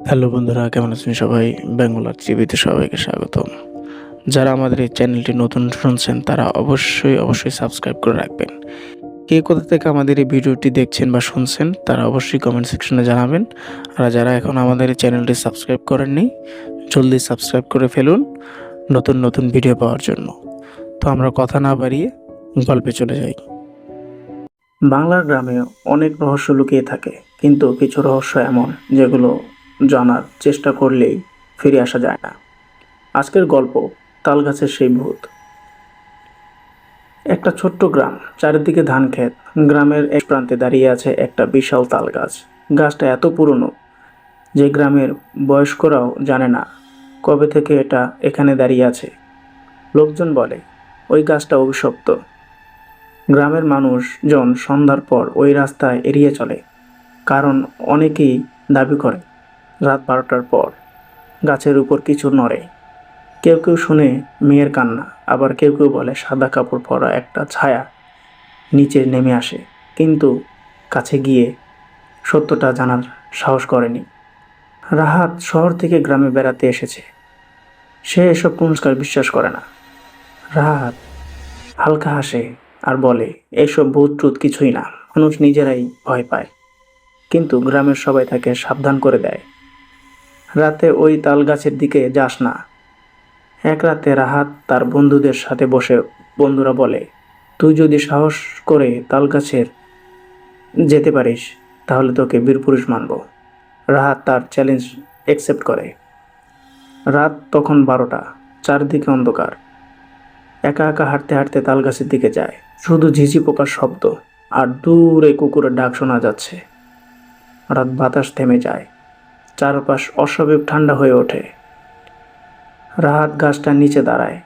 Hello বন্ধুরা, কেমন আছেন সবাই? বাংলার টিভিতে সবাইকে স্বাগতম। যারা আমাদের এই চ্যানেলটি নতুন শুনছেন তারা অবশ্যই সাবস্ক্রাইব করে রাখবেন। কে কোথা থেকে আমাদের এই ভিডিওটি দেখছেন বা শুনছেন তারা অবশ্যই কমেন্ট সেকশনে জানাবেন। আর যারা এখন আমাদের এই চ্যানেলটি সাবস্ক্রাইব করেননি, জলদি সাবস্ক্রাইব করে ফেলুন নতুন ভিডিও পাওয়ার জন্য। তো আমরা কথা না বাড়িয়ে গল্পে চলে যাই। বাংলার গ্রামে অনেক রহস্য লুকিয়ে থাকে, কিন্তু কিছু রহস্য এমন যেগুলো জানার চেষ্টা করলেই ফিরে আসা যায় না। আজকের গল্প তালগাছের সেই ভূত। একটা ছোট্ট গ্রাম, চারিদিকে ধান ক্ষেত। গ্রামের এক প্রান্তে দাঁড়িয়ে আছে একটা বিশাল তাল গাছ। গাছটা এত পুরনো যে গ্রামের বয়স্করাও জানে না কবে থেকে এটা এখানে দাঁড়িয়ে আছে। লোকজন বলে ওই গাছটা অভিশপ্ত। গ্রামের মানুষজন সন্ধ্যার পর ওই রাস্তায় এড়িয়ে চলে, কারণ অনেকেই দাবি করে রাত 12টার পর গাছের উপর কিছু নড়ে। কেউ কেউ শুনে মেয়ের কান্না, আবার কেউ কেউ বলে সাদা কাপড় পরা একটা ছায়া নিচে নেমে আসে, কিন্তু কাছে গিয়ে সত্যটা জানার সাহস করেনি। রাহাত শহর থেকে গ্রামে বেড়াতে এসেছে। সে এসব কুসংস্কার বিশ্বাস করে না। রাহাত হালকা হাসে আর বলে, এইসব ভূত টুত কিছুই না, মানুষ নিজেরাই ভয় পায়। কিন্তু গ্রামের সবাই তাকে সাবধান করে দেয়, রাতে ওই তাল গাছের দিকে যাস না। এক রাতে রাহাত তার বন্ধুদের সাথে বসে বন্ধুরা বলে, তুই যদি সাহস করে তাল গাছের যেতে পারিস তাহলে তোকে বীরপুরুষ মানব। রাহাত তার চ্যালেঞ্জ অ্যাকসেপ্ট করে। রাত তখন 12টা, চারদিকে অন্ধকার। একা একা হাঁটতে হাঁটতে তাল গাছের দিকে যায়। শুধু ঝিঝি পোকার শব্দ আর দূরে কুকুরের ডাক শোনা যাচ্ছে। রাত বাতাস থেমে যায়, চারপাশ অস্বাভাবিক ঠান্ডা হয়ে ওঠে। রাহাত গাছটার নিচে দাঁড়ায়।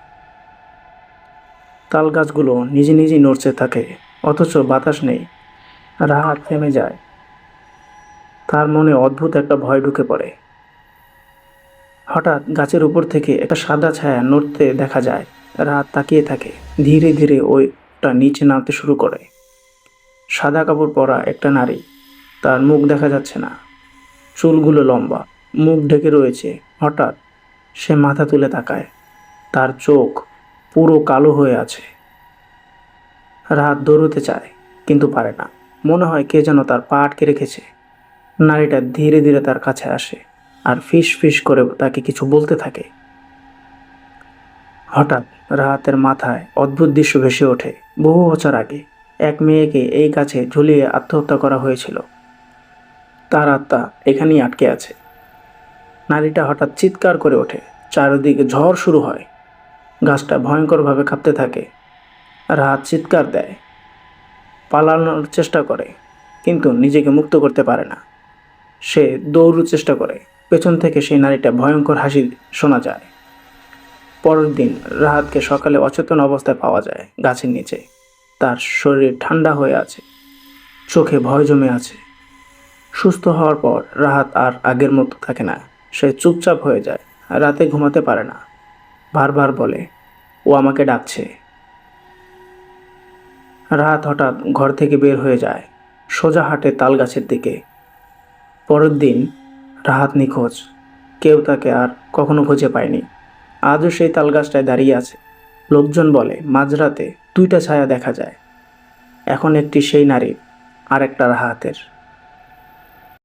তাল গাছগুলো নিজেই নড়ছে থাকে, অথচ বাতাস নেই। রাহাত থেমে যায়। তার মনে অদ্ভুত একটা ভয় ঢুকে পড়ে। হঠাৎ গাছের উপর থেকে একটা সাদা ছায়া নড়তে দেখা যায়। রাহাত তাকিয়ে থাকে। ধীরে ধীরে ওইটা নিচে নামতে শুরু করে। সাদা কাপড় পরা একটা নারী। তার মুখ দেখা যাচ্ছে না, চুলগুলো লম্বা, মুখ ঢেকে রয়েছে। হঠাৎ সে মাথা তুলে তাকায়। তার চোখ পুরো কালো হয়ে আছে। রাহাত দৌড়তে চায়, কিন্তু পারে না। মনে হয় কে যেন তার পা আটকে রেখেছে। নারীটা ধীরে ধীরে তার কাছে আসে আর ফিস ফিস করে তাকে কিছু বলতে থাকে। হঠাৎ রাহাতের মাথায় অদ্ভুত দৃশ্য ভেসে ওঠে। বহু বছর আগে এক মেয়েকে এই গাছে ঝুলিয়ে আত্মহত্যা করা হয়েছিল। তার আত্মা এখানেই আটকে আছে। নারীটা হঠাৎ চিৎকার করে ওঠে। চারিদিকে ঝড় শুরু হয়। গাছটা ভয়ঙ্করভাবে কাঁপতে থাকে। রাহাত চিৎকার দেয়, পালানোর চেষ্টা করে, কিন্তু নিজেকে মুক্ত করতে পারে না। সে দৌড়ানোর চেষ্টা করে। পেছন থেকে সেই নারীটা ভয়ঙ্কর হাসি শোনা যায়। পরের দিন রাহাতকে সকালে অচেতন অবস্থায় পাওয়া যায় গাছের নিচে। তার শরীর ঠান্ডা হয়ে আছে, চোখে ভয় জমে আছে। সুস্থ হওয়ার পর রাহাত আর আগের মতো থাকে না। সে চুপচাপ হয়ে যায়, রাতে ঘুমাতে পারে না। বারবার বলে, ও আমাকে ডাকছে। রাহাত হঠাৎ ঘর থেকে বের হয়ে যায়, সোজা হাঁটে তাল গাছের দিকে। পরের দিন রাহাত নিখোঁজ। কেউ তাকে আর কখনো খুঁজে পায়নি। আজও সেই তাল গাছটায় দাঁড়িয়ে আছে। লোকজন বলে মাঝরাতে দুইটা ছায়া দেখা যায়, এখন একটি সেই নারীর, আর একটা রাহাতের।